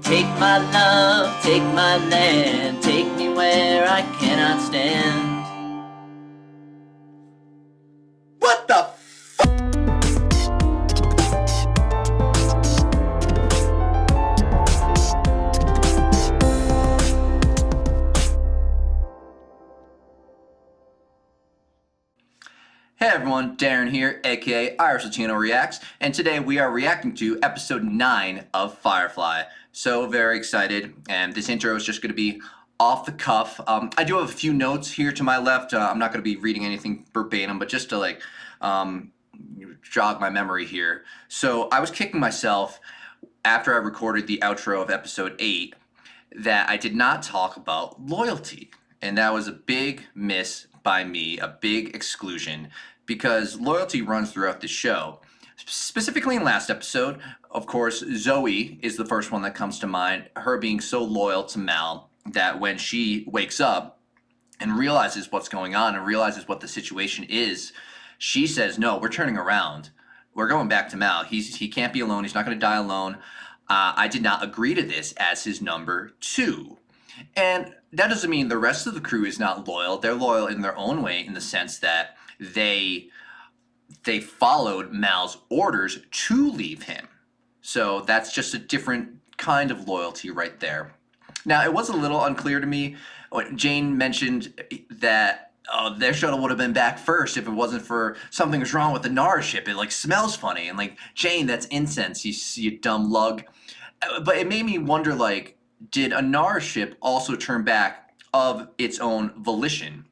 Take my love, take my land, take me where I cannot stand. What the Hey everyone, Darren here, aka Irish Latino Reacts, and today we are reacting to episode 9 of Firefly. So very excited, and this intro is just going to be off the cuff. I do have a few notes here to my left. I'm not going to be reading anything verbatim, but just to jog my memory here. So I was kicking myself after I recorded the outro of episode 8 that I did not talk about loyalty, and that was a big miss by me, a big exclusion, because loyalty runs throughout the show. Specifically in last episode, of course, Zoe is the first one that comes to mind, her being so loyal to Mal that when she wakes up and realizes what's going on and realizes what the situation is, she says, no, we're turning around. We're going back to Mal. He can't be alone. He's not going to die alone. I did not agree to this as his number 2. And that doesn't mean the rest of the crew is not loyal. They're loyal in their own way, in the sense that they followed Mal's orders to leave him. So that's just a different kind of loyalty right there. Now, it was a little unclear to me when Jane mentioned that their shuttle would have been back first if it wasn't for something was wrong with the Nara ship. It smells funny, and Jane, that's incense, you dumb lug. But it made me wonder, did a Nara ship also turn back of its own volition?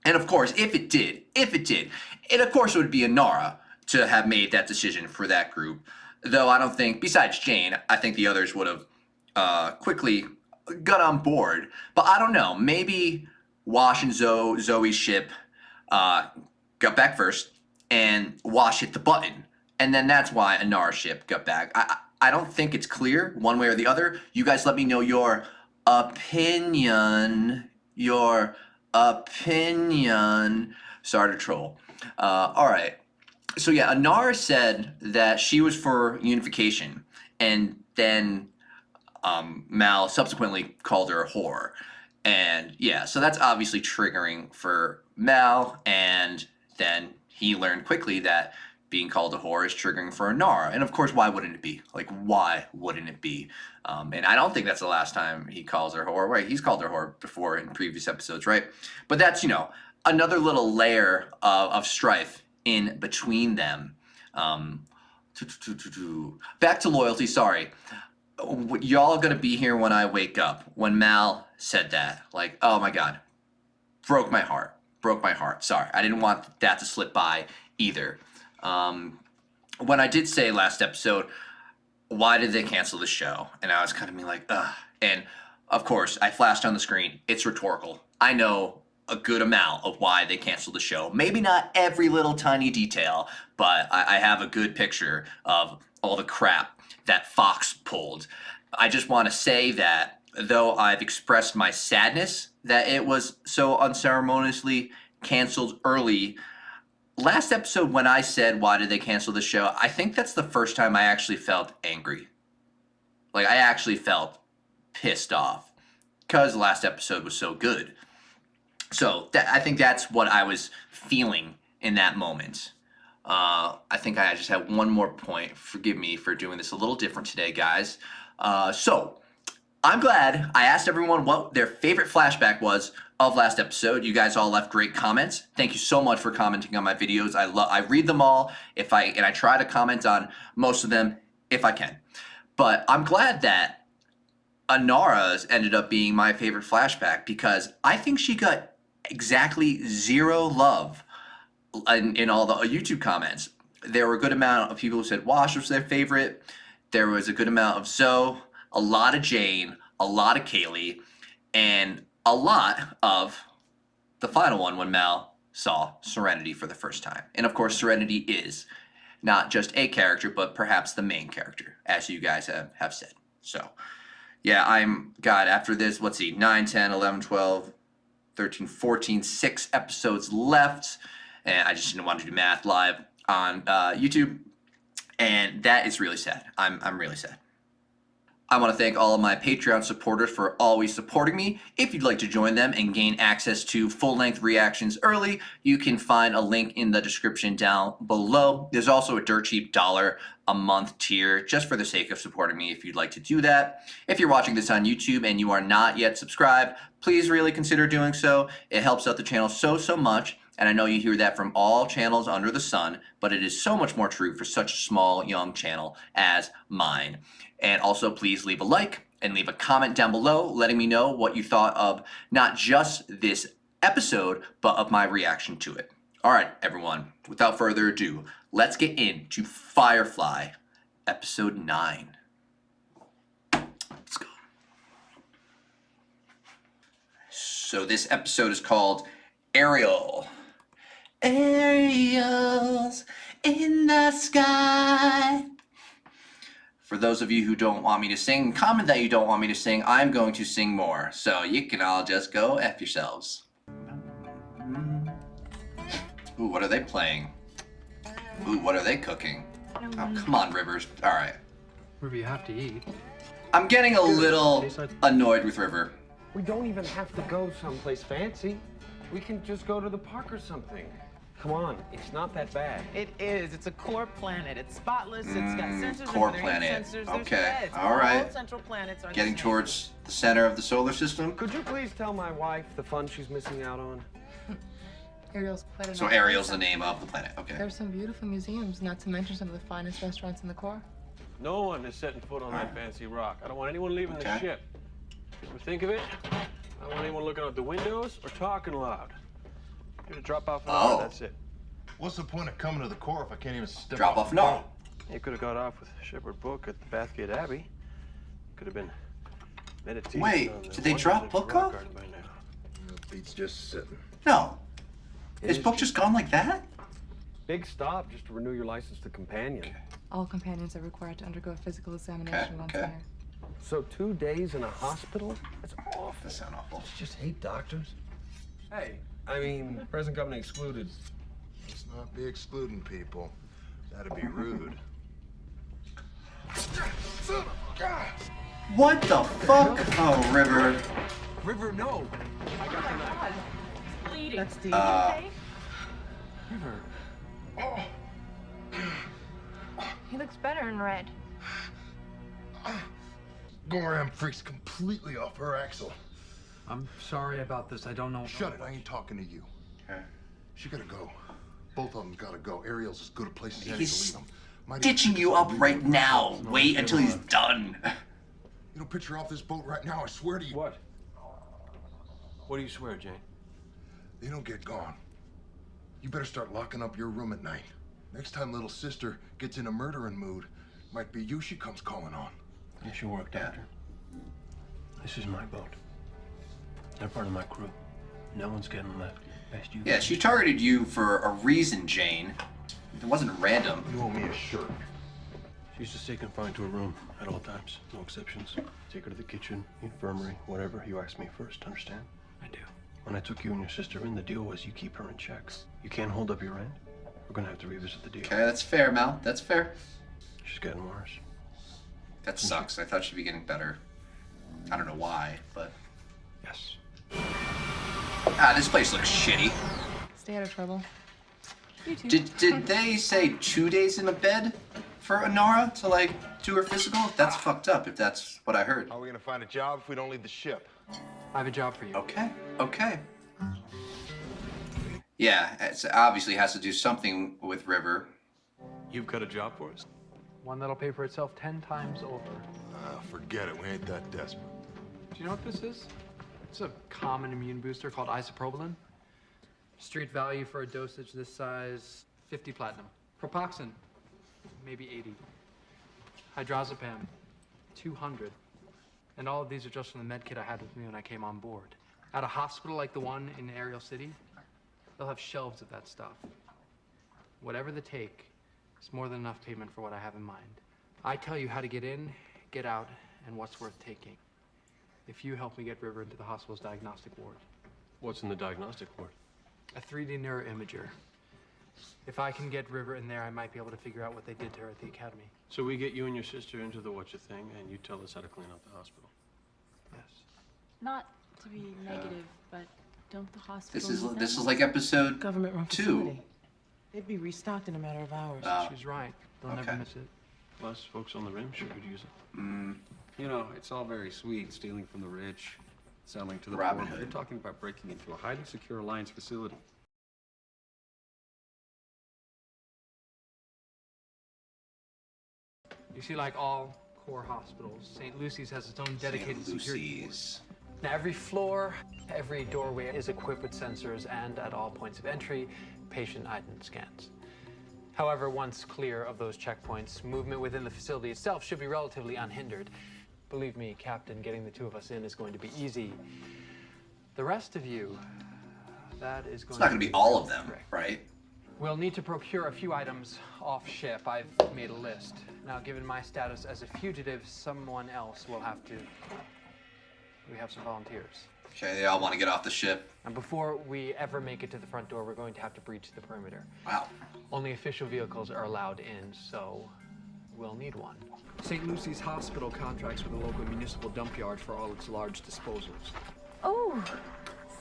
And of course, if it did, it of course would be a Nara to have made that decision for that group. Though I don't think, besides Jane, I think the others would have quickly got on board. But I don't know, maybe Wash and Zoe's ship got back first, and Wash hit the button. And then that's why a Nara ship got back. I don't think it's clear one way or the other. You guys let me know your opinion. Sorry to troll. All right. So yeah, Anara said that she was for unification, and then Mal subsequently called her a whore. And yeah, so that's obviously triggering for Mal, and then he learned quickly that being called a whore is triggering for Anara. And of course, why wouldn't it be? Why wouldn't it be? And I don't think that's the last time he calls her a whore. Right, he's called her a whore before in previous episodes, right? But that's, another little layer of strife in between them. Back to loyalty, sorry. Y'all gonna be here when I wake up. When Mal said that, oh my God, broke my heart. Sorry, I didn't want that to slip by either. When I did say last episode, why did they cancel the show? And I was kind of being ugh. And of course, I flashed on the screen. It's rhetorical. I know a good amount of why they canceled the show. Maybe not every little tiny detail, but I have a good picture of all the crap that Fox pulled. I just want to say that though I've expressed my sadness that it was so unceremoniously canceled early, last episode when I said, why did they cancel the show, I think that's the first time I actually felt angry. I actually felt pissed off because the last episode was so good. So I think that's what I was feeling in that moment. I think I just have one more point. Forgive me for doing this a little different today, guys. So I'm glad I asked everyone what their favorite flashback was of last episode. You guys all left great comments. Thank you so much for commenting on my videos. I read them all and I try to comment on most of them if I can. But I'm glad that Anara's ended up being my favorite flashback, because I think she got exactly 0 love in all the YouTube comments. There were a good amount of people who said Wash was their favorite. There was a good amount of Zoe, a lot of Jane, a lot of Kaylee, and a lot of the final one when Mal saw Serenity for the first time. And of course, Serenity is not just a character, but perhaps the main character, as you guys have said. So yeah, after this, let's see, 9, 10, 11, 12, 13, 14, 6 episodes left. And I just didn't want to do math live on YouTube. And that is really sad. I'm really sad. I want to thank all of my Patreon supporters for always supporting me. If you'd like to join them and gain access to full-length reactions early, you can find a link in the description down below. There's also a dirt cheap $1 a month tier just for the sake of supporting me if you'd like to do that. If you're watching this on YouTube and you are not yet subscribed, please really consider doing so. It helps out the channel so much. And I know you hear that from all channels under the sun, but it is so much more true for such a small, young channel as mine. And also, please leave a like and leave a comment down below letting me know what you thought of not just this episode, but of my reaction to it. All right, everyone, without further ado, let's get into Firefly, episode 9. Let's go. So this episode is called Ariel. Ariel's in the sky. For those of you who don't want me to sing, comment that you don't want me to sing. I'm going to sing more. So you can all just go F yourselves. Ooh, what are they playing? Ooh, what are they cooking? Oh, come on, Rivers. All right. River, you have to eat. I'm getting a little annoyed with River. We don't even have to go someplace fancy. We can just go to the park or something. Come on, it's not that bad. It is. It's a core planet. It's spotless. It's got sensors. Core over there, planet. Sensors. Okay. There's All right. Central planets are Getting the same. towards the center of the solar system. Could you please tell my wife the fun she's missing out on? Ariel's quite a So nice Ariel's place. the name of the planet. Okay. There's some beautiful museums, not to mention some of the finest restaurants in the core. No one is setting foot on that fancy rock. I don't want anyone leaving the Okay. ship. Ever think of it? I don't want anyone looking out the windows or talking loud. You're to drop off an hour, that's it. What's the point of coming to the core if I can't even step Drop off no. You could have got off with Shepherd Book at the Bathgate Abbey. Could have been meditating. Wait, on the did they wonders drop of Book rock off? garden by now. Beats just sitting. No. It Is is Book just gone like that? Big stop just to renew your license to companion. All companions are required to undergo a physical examination once a okay. year. So 2 days in a hospital? That's awful. That sounds awful. Just hate doctors. Hey, I mean, present company excluded. Let's not be excluding people. That'd be rude. What the fuck? Oh, River. River, no. That's the. River. He looks better in red. Goram freaks completely off her axle. I'm sorry about this. I don't know. Shut it, I ain't talking to you. Okay. She gotta go. Both of them gotta go. Ariel's as good a place as any to He's leave them. Might even ditching take you us up all right leaving. now. Wait until he's done. You know, picture off this boat right now, I swear to you. What? What do you swear, Jane? They don't get gone. You better start locking up your room at night. Next time little sister gets in a murdering mood, might be you she comes calling on. It's your work, Doctor. This is my boat. They're part of my crew. No one's getting left. Best you. Yeah, she targeted you for a reason, Jane. It wasn't random. You owe me a shirt. She's just stay confined to her room at all times. No exceptions. Take her to the kitchen, the infirmary, whatever. You ask me first, understand? I do. When I took you and your sister in, the deal was you keep her in check. You can't hold up your end. We're gonna have to revisit the deal. Okay, that's fair, Mal. That's fair. She's getting worse. That sucks. I thought she'd be getting better. I don't know why, but... Yes. Ah, this place looks shitty. Stay out of trouble. You too. Did they say 2 days in a bed for Anara to, like, do her physical? That's fucked up, if that's what I heard. How are we gonna find a job if we don't leave the ship? I have a job for you. Okay, okay. Yeah, it obviously has to do something with River. You've got a job for us? One that'll pay for itself 10 times over. Forget it, we ain't that desperate. Do you know what this is? It's a common immune booster called isoprobalin. Street value for a dosage this size, 50 platinum. Propoxin, maybe 80. Hydrazepam, 200. And all of these are just from the med kit I had with me when I came on board. At a hospital like the one in Ariel City, they'll have shelves of that stuff. Whatever the take, it's more than enough payment for what I have in mind. I tell you how to get in, get out, and what's worth taking. If you help me get River into the hospital's diagnostic ward. What's in the diagnostic ward? A 3D neuroimager. If I can get River in there, I might be able to figure out what they did to her at the academy. So we get you and your sister into the whatcha-thing, and you tell us how to clean up the hospital. Yes. Not to be negative, but don't the hospital This is like episode Government-run 2. facility. They'd be restocked in a matter of hours. She's right. They'll never okay. miss it. Plus, folks on the rim sure could use it. You know, it's all very sweet, stealing from the rich, selling to the Robin poor. Hood. They're talking about breaking into a highly secure Alliance facility. You see, like all core hospitals, St. Lucy's has its own dedicated security force. Now, every floor, every doorway is equipped with sensors, and at all points of entry, patient item scans. However, once clear of those checkpoints, movement within the facility itself should be relatively unhindered. Believe me, Captain, getting the two of us in is going to be easy. The rest of you, that is going It's not going to be all of them, right? We'll need to procure a few items off ship. I've made a list. Now, given my status as a fugitive, someone else will have to. We have some volunteers. Okay, they all want to get off the ship. And before we ever make it to the front door, we're going to have to breach the perimeter. Wow. Only official vehicles are allowed in, so we'll need one. St. Lucy's Hospital contracts with a local municipal dump yard for all its large disposals. Oh,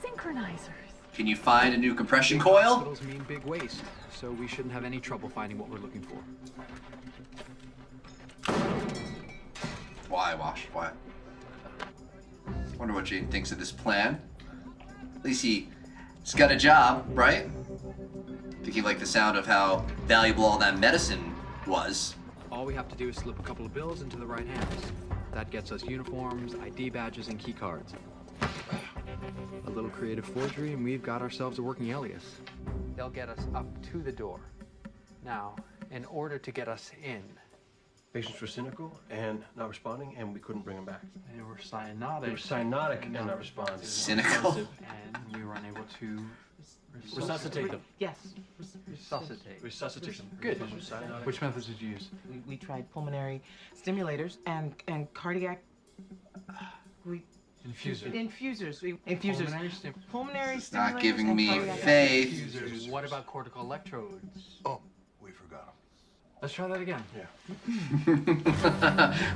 synchronizers. Can you find a new compression Big coil? Hospitals mean big waste, so we shouldn't have any trouble finding what we're looking for. Why, Wash? Why? Wonder what Jane thinks of this plan. At least he's got a job, right? Think he liked the sound of how valuable all that medicine was. All we have to do is slip a couple of bills into the right hands. That gets us uniforms, ID badges, and key cards. A little creative forgery, and we've got ourselves a working alias. They'll get us up to the door. Now, in order to get us in, Patients were cynical and not responding, and we couldn't bring them back. they were cyanotic. They were cyanotic and not responding. Cynical. And we were unable to Resuscitate them. Yes. resuscitate. Resuscitate them. Good. Cyanotic. Which methods did you use? We tried pulmonary stimulators and cardiac. Infusers. Infusers. Pulmonary It's not stimulators giving and me cardiac faith. Infusers. What about cortical electrodes? Oh, we forgot him. Let's try that again. Yeah.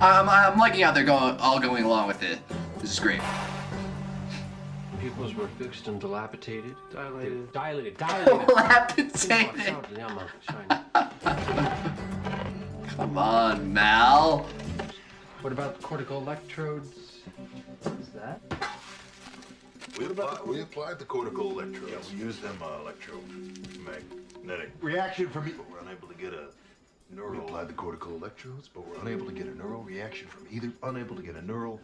I'm liking how they're all going along with it. This is great. Pupils were fixed and dilapidated. Dilated. Dilapidated. Yeah, I'm shiny. Come on, Mal. What about cortical electrodes? What is that? We applied the cortical electrodes. Yeah, we used them electromagnetic reaction from but we're unable to get a neural. We applied the cortical electrodes, but we're unable to get a neural reaction from either. Unable to get a neural.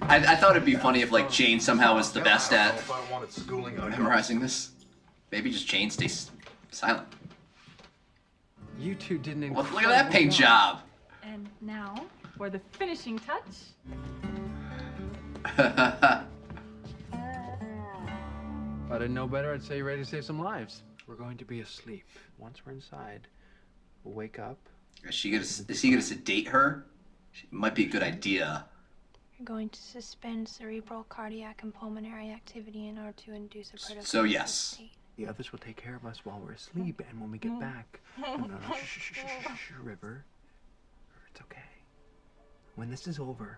I thought it'd be funny if like Jane somehow was the best I don't at know if I wanted schooling on memorizing this. Maybe just Jane stays silent. You two did an Look at that paint job. And now for the finishing touch. If I didn't know better, I'd say you're ready to save some lives. We're going to be asleep. Once we're inside, we'll wake up. Is he gonna sedate her? Might be a good idea. You're going to suspend cerebral, cardiac, and pulmonary activity in order to induce a critical So yes. state. The others will take care of us while we're asleep, and when we get back, no, shh, River. It's okay. When this is over,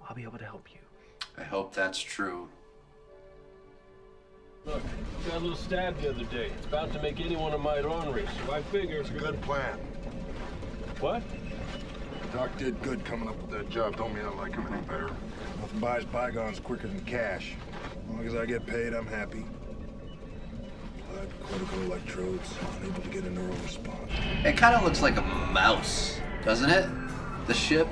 I'll be able to help you. I hope that's true. Look, I got a little stab the other day. It's about to make anyone of my ornery, so I figure... It's a good plan. What? Doc did good coming up with that job. Don't mean I like him any better. Nothing buys bygones quicker than cash. As long as I get paid, I'm happy. Applied cortical electrodes, unable to get a neural response. It kind of looks like a mouse, doesn't it? The ship.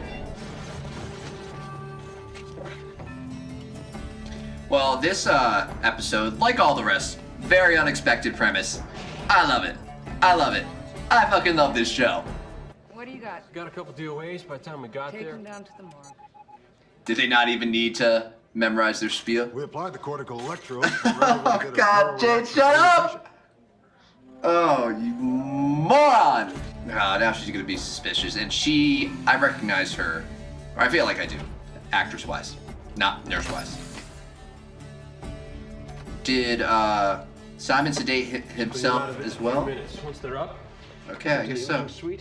Well, this episode, like all the rest, very unexpected premise. I love it. I love it. I fucking love this show. What do you got? Got a couple DOAs by the time we got Take there. him down to the morgue. Did they not even need to memorize their spiel? We applied the cortical electrodes. Oh God, Jade, shut up! Oh, you moron! Now she's gonna be suspicious, and I recognize her, or I feel like I do, actress-wise, not nurse-wise. Did Simon sedate himself as well? Once they're up, Okay, I guess so. Sweet.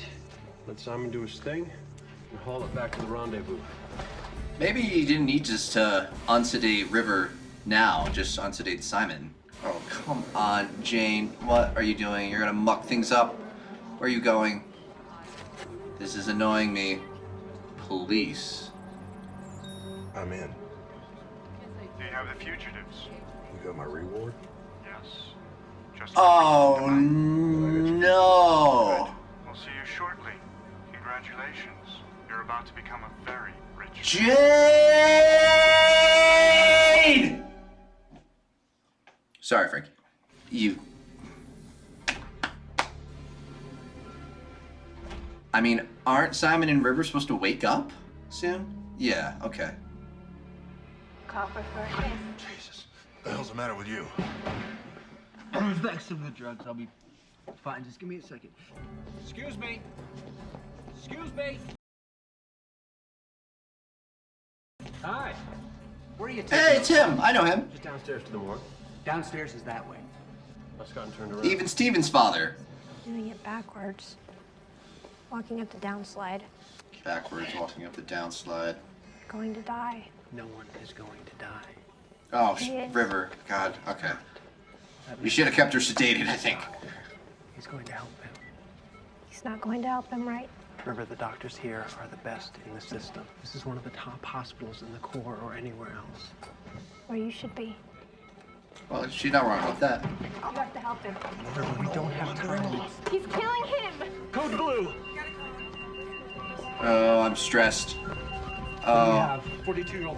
Let Simon do his thing and haul it back to the rendezvous. Maybe you didn't need just to unsedate River now, just unsedate Simon. Oh, come on, Jane. What are you doing? You're gonna muck things up? Where are you going? This is annoying me. Police. I'm in. Do you have the fugitives? You got my reward? Yes. Just Oh, no. We'll see you shortly. Congratulations. You're about to become a very rich. Jane! Sorry, Frankie. You. I mean, aren't Simon and River supposed to wake up soon? Yeah, okay. Copper first. Jesus. The hell's the matter with you? Back some of the drugs. I'll be fine. Just give me a second. Excuse me. Excuse me. Hi. Where are you taking Hey, us? Tim. I know him. Just downstairs to the morgue. Downstairs is that way. I've gotten turned around. Even Steven's father. Doing it backwards. Walking up the downslide. Backwards, walking up the downslide. Going to die. No one is going to die. Oh, He is. River. God, okay. You should have kept her sedated, I think. He's going to help him. He's not going to help him, right? Remember, the doctors here are the best in the system. This is one of the top hospitals in the Corps or anywhere else. Where you should be. Well, she's not wrong about that. You have to help him. Remember, we don't have time. He's killing him! Code Blue! Oh, I'm stressed. Oh.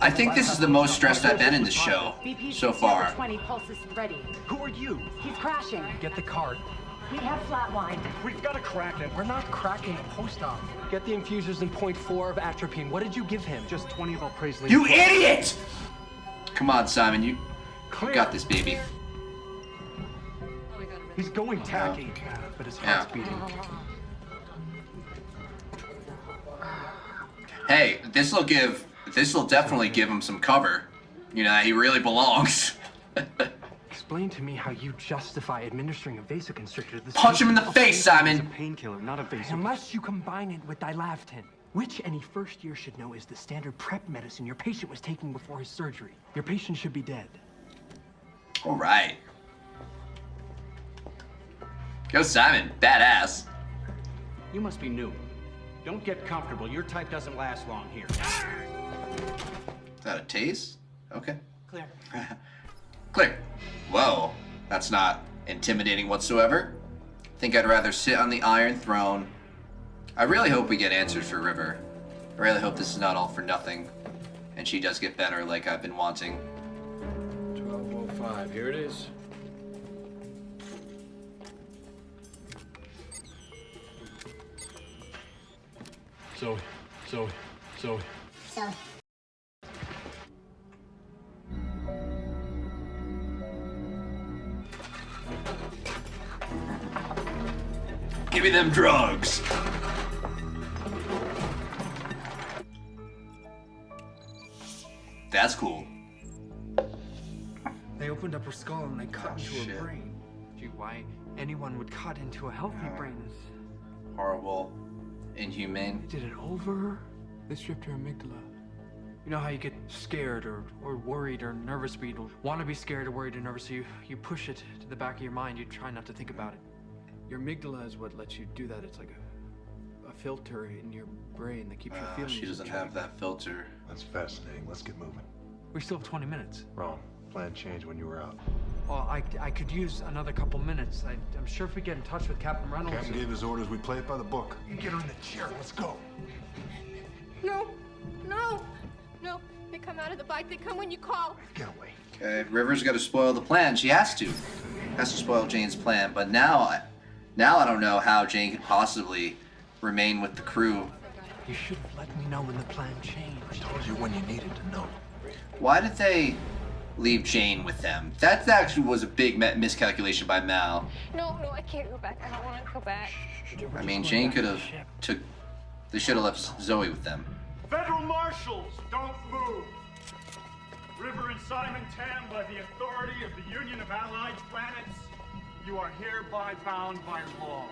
I think this is the most stressed I've been in this show so far. 20 pulses ready. Who are you? He's crashing. Get the cart. We have flatlined. We've got to crack it. We're not cracking the post-op. Get the infusers in 0.4 of atropine. What did you give him? Just 20 of Alprazolam. You idiot! Come on, Simon. You got this, baby. He's going tacky, but his heart's beating. Hey, this'll definitely give him some cover. You know, he really belongs. Explain to me how you justify administering a vasoconstrictor. Punch him in the face, Simon! It's a painkiller, not a vasoconstrictor. Unless you combine it with dilavtin, which any first year should know is the standard prep medicine your patient was taking before his surgery. Your patient should be dead. All right. Go, Simon. Badass. You must be new. Don't get comfortable. Your type doesn't last long here. Is that a tase? Okay. Clear. Clear. Whoa. That's not intimidating whatsoever. Think I'd rather sit on the Iron Throne. I really hope we get answers for River. I really hope this is not all for nothing. And she does get better like I've been wanting. 12:05. Here it is. Zoe. Give me them drugs. That's cool. They opened up her skull and they cut into shit. her brain. Gee, why anyone would cut into a healthy brain is... Horrible. Inhumane. They did it over. They stripped her amygdala. You know how you get scared or worried or nervous, but you don't want to be scared or worried or nervous, so you push it to the back of your mind. You try not to think about it. Your amygdala is what lets you do that. It's like a filter in your brain that keeps your feelings. She doesn't have that filter. That's fascinating. Let's get moving. We still have 20 minutes. Wrong. Plan changed when you were out. Well, I could use another couple minutes. I'm sure if we get in touch with Captain Reynolds... Captain gave his orders. We play it by the book. You get her in the chair. Let's go. No. They come out of the bike. They come when you call. Get away. Okay, River's got to spoil the plan. She has to. Has to spoil Jane's plan. But now I don't know how Jane could possibly remain with the crew. You should have let me know when the plan changed. I told you when you needed to know. Why did they leave Jane with them? That actually was a big miscalculation by Mal. No, I can't go back. I don't want to go back. I mean, Jane could have took... They should have left Zoe with them. Federal marshals, don't move. River and Simon Tam, by the authority of the Union of Allied Planets, You are hereby bound by law.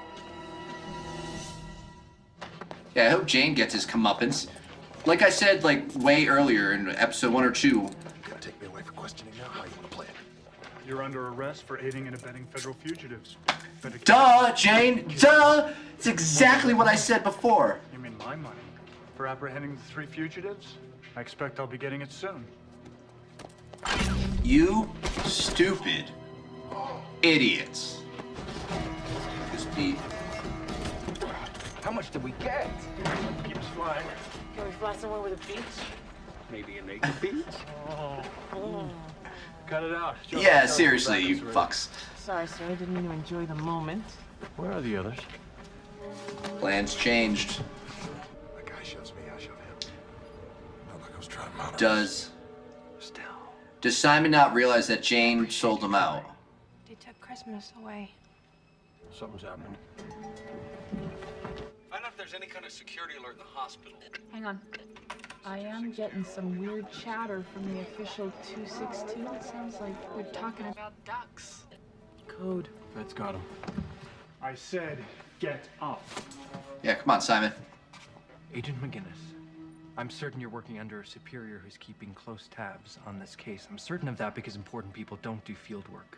Yeah, I hope Jane gets his comeuppance. Like I said, like, way earlier in episode 1 or 2. Gonna take me away for questioning now? How you wanna play it? You're under arrest for aiding and abetting federal fugitives. Duh, Jane, duh! It's exactly what I said before. You mean my money? For apprehending the 3 fugitives? I expect I'll be getting it soon. You stupid idiots. Just be... How much did we get? Keep us flying. Can we fly somewhere with a beach? Maybe a naked beach? Cut it out. Yeah, seriously, you fucks. Sorry, sir. I didn't mean to enjoy the moment. Where are the others? Plans changed. That guy shoves me, I shove him. Not like I was trying to mount Does Simon not realize that Jane sold him out? They took Christmas away. Something's happening. Find out if there's any kind of security alert in the hospital. Hang on. I am getting some weird chatter from the official 262. It sounds like we're talking about ducks. Code. Fed's got him. I said, get up. Yeah, come on, Simon. Agent McGinnis, I'm certain you're working under a superior who's keeping close tabs on this case. I'm certain of that because important people don't do field work.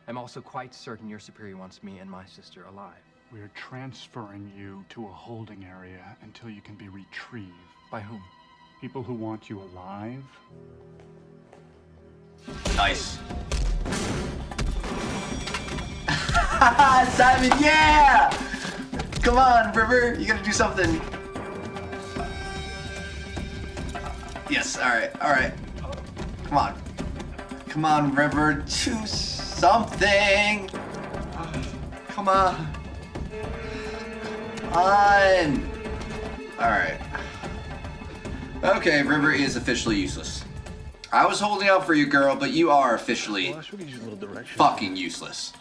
I'm also quite certain your superior wants me and my sister alive. We are transferring you to a holding area until you can be retrieved. By whom? People who want you alive. Nice. Simon, yeah! Come on, River, you gotta do something. Yes, alright. Come on. Come on, River, do something. Come on. Alright. Okay, River is officially useless. I was holding out for you, girl, but you are officially fucking useless.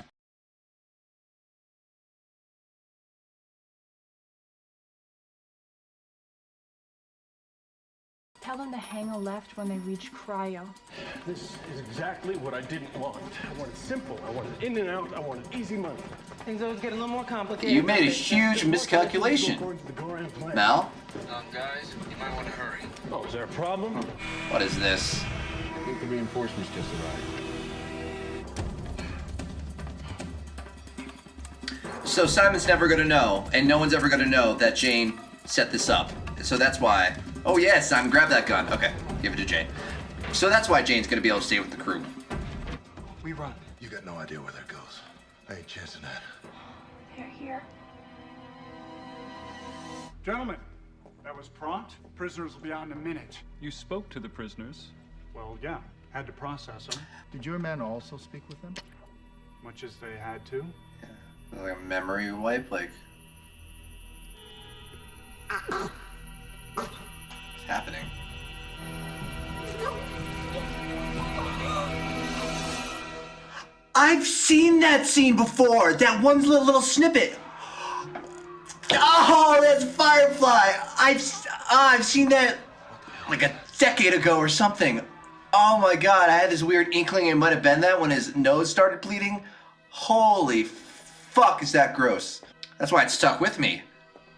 Tell them to hang a left when they reach cryo. This is exactly what I didn't want. I wanted simple. I wanted in and out. I wanted easy money. Things always get a little more complicated. You made a huge miscalculation. Mal? Guys, you might want to hurry. Oh, is there a problem? What is this? I think the reinforcements just arrived. So Simon's never gonna know, and no one's ever gonna know that Jane set this up. So that's why... Oh yes, Simon, grab that gun. Okay, give it to Jane. So that's why Jane's gonna be able to stay with the crew. We run. You got no idea where that goes. I ain't chancing that. They're here. Gentlemen, that was prompt. Prisoners will be out in a minute. You spoke to the prisoners. Well, yeah, had to process them. Did your men also speak with them? Much as they had to. Like a memory wipe, like... What's happening? I've seen that scene before! That one little snippet! Oh, that's Firefly! I've seen that like a decade ago or something. Oh my god, I had this weird inkling it might have been that when his nose started bleeding. Holy fuck, is that gross. That's why it stuck with me.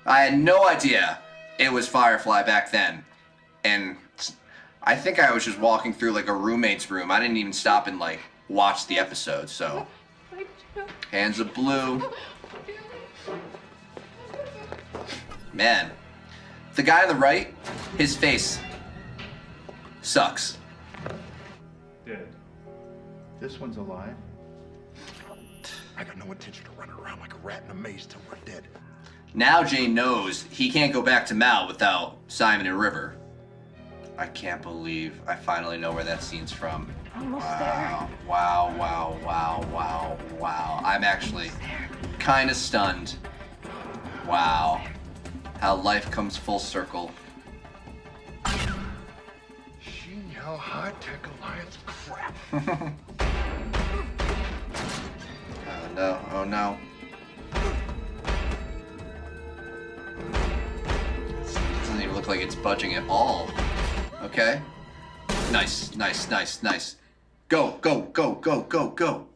I had no idea it was Firefly back then. And I think I was just walking through like a roommate's room. I didn't even stop and like watch the episode, so. Hands of blue. Man, the guy on the right, his face sucks. Dead. This one's alive. I got no intention of running around like a rat in a maze till we're dead. Now Jane knows he can't go back to Mal without Simon and River. I can't believe I finally know where that scene's from. Almost Wow, wow, wow, wow, wow, wow. I'm actually kind of stunned. Wow. How life comes full circle. She hell high-tech alliance crap. Oh no, oh no. Doesn't even look like it's budging at all. Okay. Nice, nice, nice, nice. Go, go, go, go, go, go.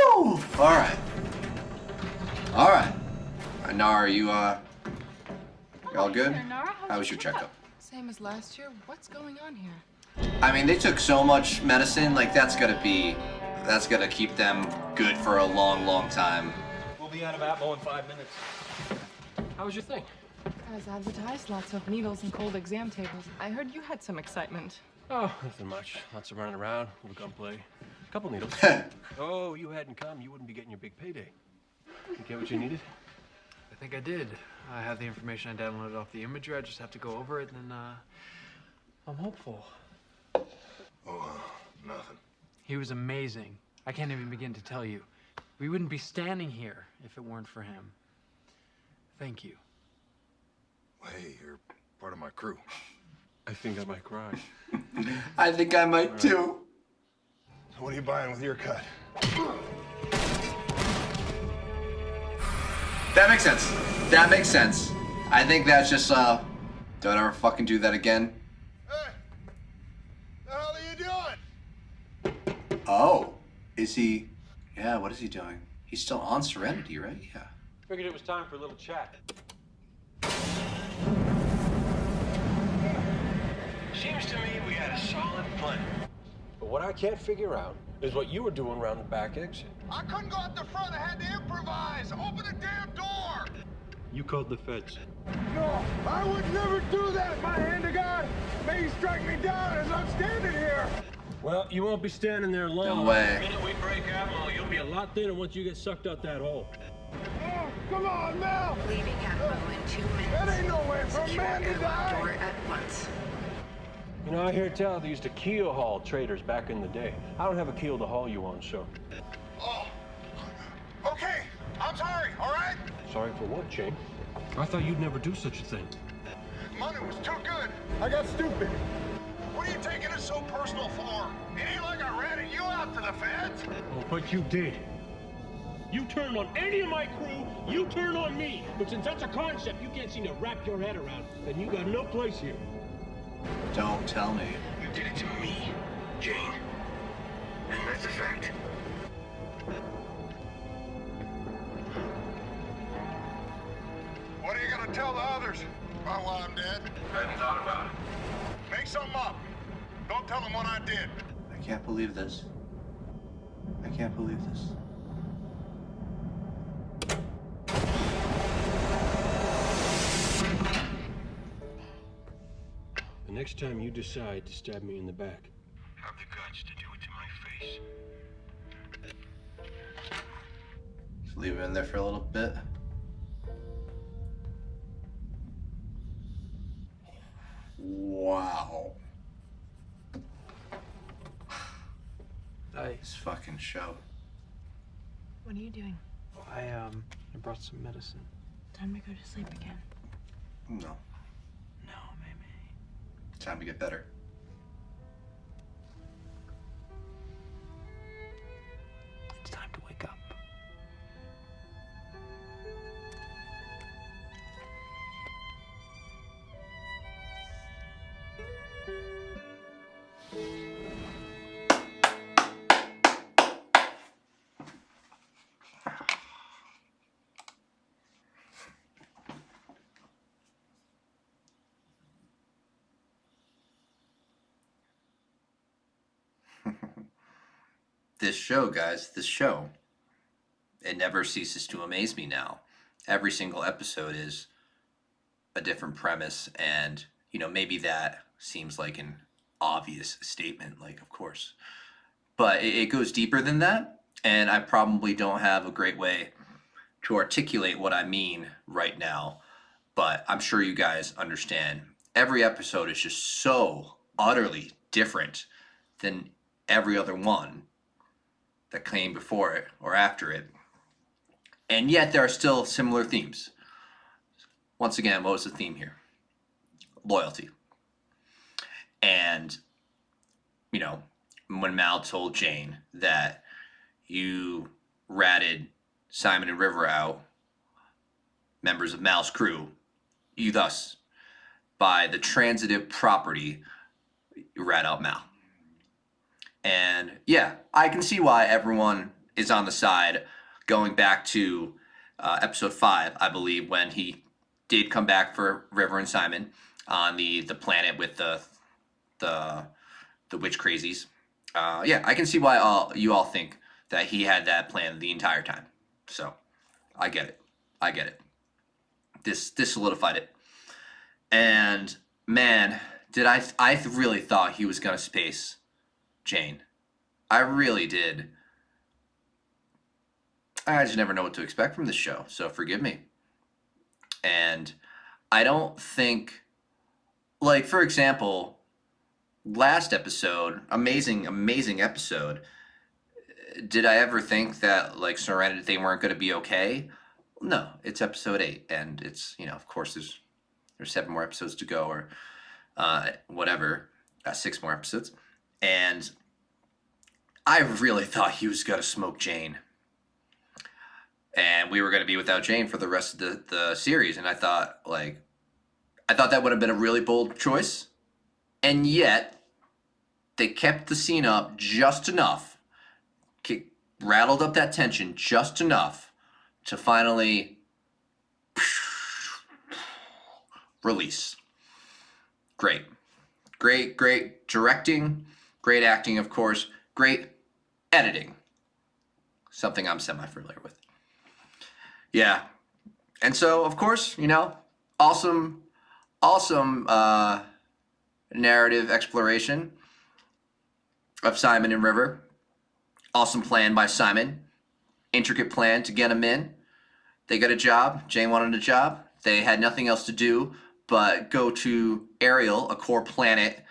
Woo! Alright. Alright. Nara, you all good? How was your checkup? Same as last year. What's going on here? I mean, they took so much medicine, like that's gonna keep them good for a long, long time. We'll be out of ammo in 5 minutes. How was your thing? As advertised, lots of needles and cold exam tables. I heard you had some excitement. Oh, nothing much. Lots of running around, little gunplay. A couple needles. Oh, you hadn't come, you wouldn't be getting your big payday. You get what you needed? I think I did. I have the information I downloaded off the imager. I just have to go over it, and then, I'm hopeful. Nothing. He was amazing. I can't even begin to tell you. We wouldn't be standing here if it weren't for him. Thank you. Hey, you're part of my crew. I think I might cry. I think I might too. So what are you buying with your cut? That makes sense. That makes sense. I think that's just, don't ever fucking do that again. Hey! The hell are you doing? Oh. Is he... Yeah, what is he doing? He's still on Serenity, right? Yeah. Figured it was time for a little chat. Seems to me we had a solid plan. But what I can't figure out is what you were doing around the back exit. I couldn't go out the front. I had to improvise. Open the damn door. You called the feds. No, I would never do that. My hand to God may strike me down as I'm standing here. Well, you won't be standing there long. No way. The minute we break ammo, you'll be a lot thinner once you get sucked out that hole. Oh, come on, Mel. Leaving ammo in 2 minutes. That ain't no way for a man to Secure die. door at once. You know, I hear tell they used to keel haul traders back in the day. I don't have a keel to haul you on, so. Oh, okay. I'm sorry, all right? Sorry for what, Jane? I thought you'd never do such a thing. Money was too good. I got stupid. What are you taking it so personal for? It ain't like I ratted you out to the feds. Oh, but you did. You turn on any of my crew, you turn on me. But since that's a concept you can't seem to wrap your head around, then you got no place here. Don't tell me. You did it to me, Jane. And that's a fact. What are you gonna tell the others about why I'm dead? I hadn't thought about it. Make something up. Don't tell them what I did. I can't believe this. I can't believe this. The next time you decide to stab me in the back, have the guts to do it to my face. Just leave him in there for a little bit. Wow. This fucking show. What are you doing? I brought some medicine. Time to go to sleep again. No. No, maybe. Time to get better. It's time to wake up. This show, guys, this show, it never ceases to amaze me now. Every single episode is a different premise, and, you know, maybe that seems like an obvious statement, like, of course. But it goes deeper than that, and I probably don't have a great way to articulate what I mean right now, but I'm sure you guys understand. Every episode is just so utterly different than every other one that came before it or after it. And yet there are still similar themes. Once again, what was the theme here? Loyalty. And, you know, when Mal told Jane that you ratted Simon and River out, members of Mal's crew, you thus, by the transitive property, you rat out Mal. And yeah, I can see why everyone is on the side, going back to episode 5, I believe, when he did come back for River and Simon on the planet with the witch crazies. Yeah, I can see why you all think that he had that plan the entire time. So, I get it. This solidified it. And man, I really thought he was gonna space Jane. I really did. I just never know what to expect from this show, so forgive me. And I don't think, like, for example, last episode, amazing episode, did I ever think that, like, Serenity, they weren't going to be okay? No, it's episode 8, and it's, of course there's 7 more episodes to go, or whatever, 6 more episodes, and I really thought he was going to smoke Jane. And we were going to be without Jane for the rest of the series. And I thought that would have been a really bold choice. And yet, they kept the scene up just enough, rattled up that tension just enough to finally release. Great directing, great acting, of course, great editing. Something I'm semi-familiar with. Yeah. And so, of course, awesome narrative exploration of Simon and River. Awesome plan by Simon. Intricate plan to get him in. They got a job. Jane wanted a job. They had nothing else to do but go to Ariel, a core planet,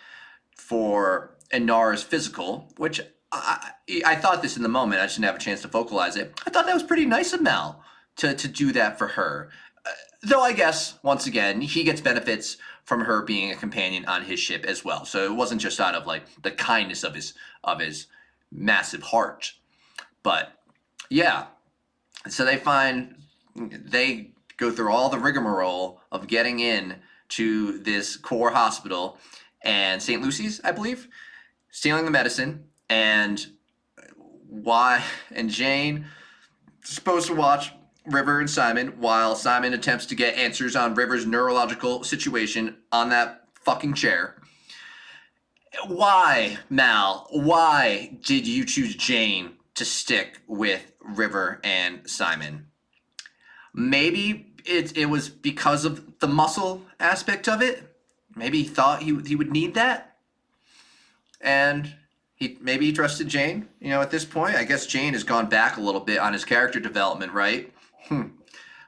for Inara's physical, which I thought this in the moment. I just didn't have a chance to vocalize it. I thought that was pretty nice of Mal to do that for her. Though I guess, once again, he gets benefits from her being a companion on his ship as well. So it wasn't just out of, like, the kindness of his massive heart. But yeah, so they go through all the rigmarole of getting in to this core hospital and St. Lucy's, I believe, stealing the medicine, and Jane is supposed to watch River and Simon while Simon attempts to get answers on River's neurological situation on that fucking chair. Why, Mal? Why did you choose Jane to stick with River and Simon? Maybe it was because of the muscle aspect of it. Maybe he thought he would need that. And maybe he trusted Jane. At this point, I guess Jane has gone back a little bit on his character development, right?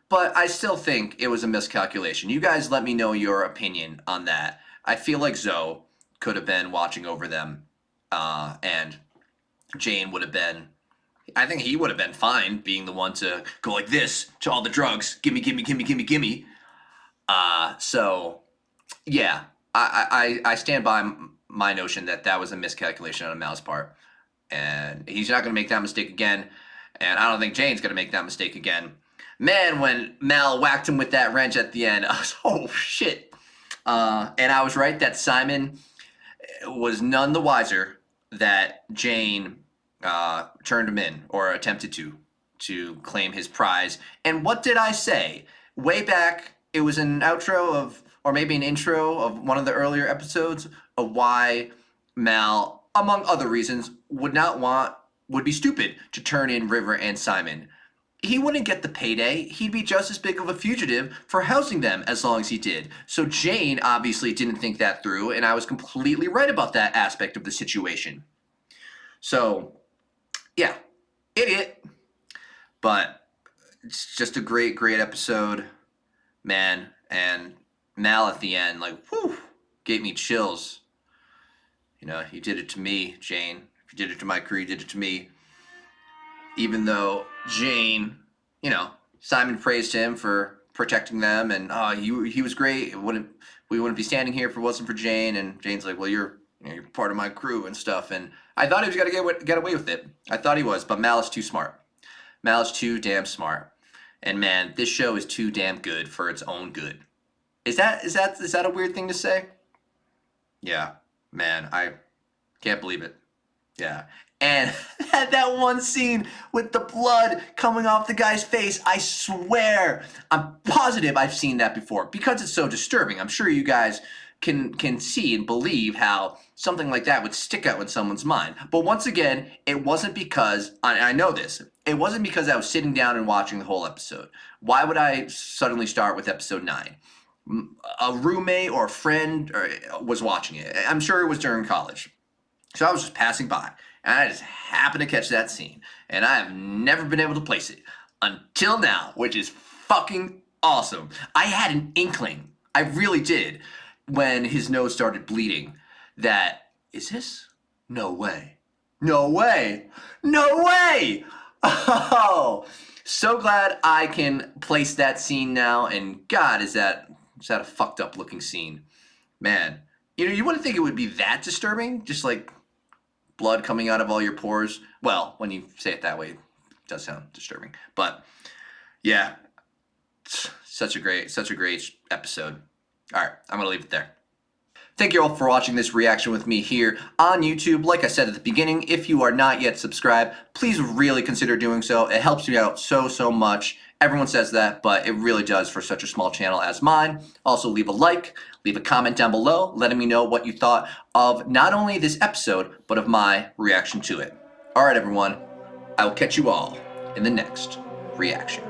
But I still think it was a miscalculation. You guys let me know your opinion on that. I feel like Zoe could have been watching over them, and Jane would have been, I think he would have been fine being the one to go like this to all the drugs. Gimme. So, yeah, I stand by my notion that was a miscalculation on Mal's part. And he's not going to make that mistake again. And I don't think Jane's going to make that mistake again. Man, when Mal whacked him with that wrench at the end, I was, oh, shit. And I was right that Simon was none the wiser that Jane turned him in, or attempted to claim his prize. And what did I say? Way back, it was an outro of, or maybe an intro of one of the earlier episodes of why Mal, among other reasons, would be stupid to turn in River and Simon. He wouldn't get the payday. He'd be just as big of a fugitive for housing them as long as he did. So Jane obviously didn't think that through, and I was completely right about that aspect of the situation. So, yeah, idiot. But it's just a great episode, man. And Mal at the end, like, whew, gave me chills. You did it to me, Jane. If you did it to my crew, you did it to me. Even though Jane, Simon praised him for protecting them, and he was great. We wouldn't be standing here if it wasn't for Jane. And Jane's like, well, you're part of my crew and stuff. And I thought he was gonna get away with it. I thought he was, but Mal is too smart. Mal is too damn smart. And man, this show is too damn good for its own good. Is that a weird thing to say? Yeah, man, I can't believe it. Yeah. And that one scene with the blood coming off the guy's face, I swear, I'm positive I've seen that before because it's so disturbing. I'm sure you guys can see and believe how something like that would stick out in someone's mind. But once again, it wasn't because, I know this, it wasn't because I was sitting down and watching the whole episode. Why would I suddenly start with episode 9? A roommate or a friend was watching it. I'm sure it was during college. So I was just passing by, and I just happened to catch that scene. And I have never been able to place it until now, which is fucking awesome. I had an inkling, I really did, when his nose started bleeding, that, is this? No way. No way. No way! Oh, so glad I can place that scene now, and God, is that a fucked up looking scene. Man, you wouldn't think it would be that disturbing, just like blood coming out of all your pores. Well, when you say it that way, it does sound disturbing. But yeah, such a great episode. All right, I'm gonna leave it there. Thank you all for watching this reaction with me here on YouTube. Like I said at the beginning, if you are not yet subscribed, please really consider doing so. It helps me out so much. Everyone says that, but it really does for such a small channel as mine. Also, leave a like, leave a comment down below, letting me know what you thought of not only this episode, but of my reaction to it. All right, everyone, I will catch you all in the next reaction.